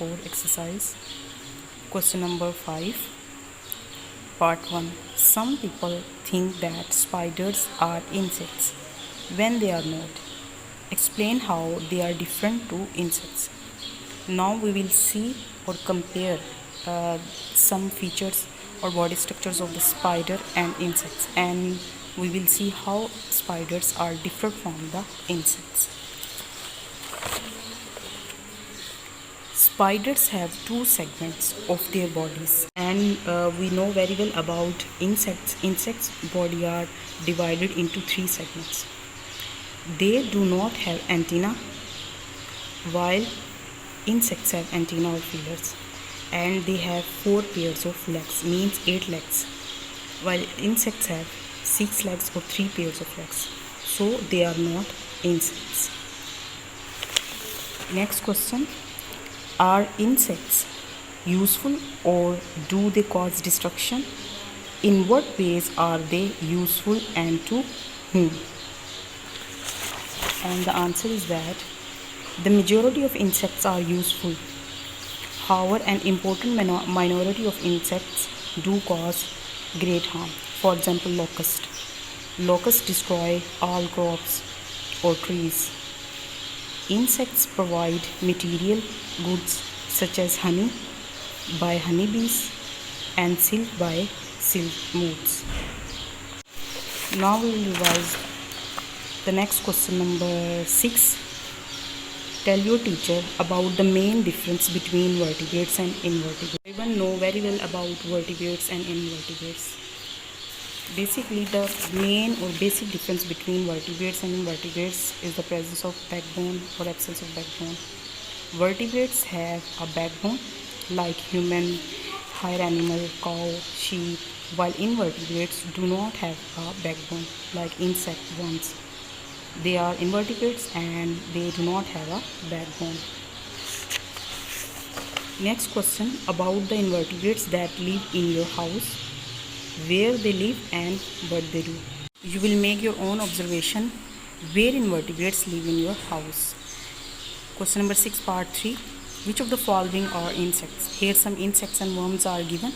for exercise. Question number 5, part 1. Some people think that spiders are insects when they are not. Explain how they are different to insects. Now we will see or compare some features or body structures of the spider and insects, and we will see how spiders are different from the insects. Spiders have two segments of their bodies, and we know very well about insects. Insects' body are divided into three segments. They do not have antenna, while insects have antenna or feelers, and they have 4 pairs of legs, means 8 legs, while insects have 6 legs or 3 pairs of legs. So they are not insects. Next question. Are insects useful or do they cause destruction? In what ways are they useful and to whom? And the answer is that the majority of insects are useful. However, an important minority of insects do cause great harm. For example, locusts. Locusts destroy all crops or trees. Insects provide material goods such as honey by honeybees and silk by silk moths. Now we will revise the next question, number 6. Tell your teacher about the main difference between vertebrates and invertebrates. Everyone know very well about vertebrates and invertebrates. Basically, the main or basic difference between vertebrates and invertebrates is the presence of backbone or absence of backbone. Vertebrates have a backbone like human, higher animal, cow, sheep, while invertebrates do not have a backbone like insect ones. They are invertebrates and they do not have a backbone. Next question about the invertebrates that live in your house. Where they live and what they do. You will make your own observation where invertebrates live in your house. Question number 6, part 3. Which of the following are insects? Here some insects and worms are given.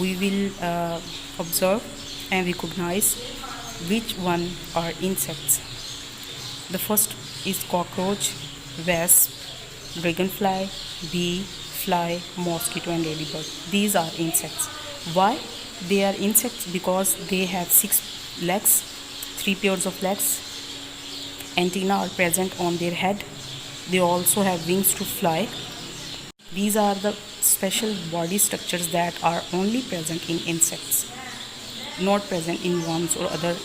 We will observe and recognize which one are insects. The first is cockroach, wasp, dragonfly, bee, fly, mosquito and ladybug. These are insects. Why? They are insects because they have 6 legs, 3 pairs of legs, antennae are present on their head. They also have wings to fly. These are the special body structures that are only present in insects, not present in worms or other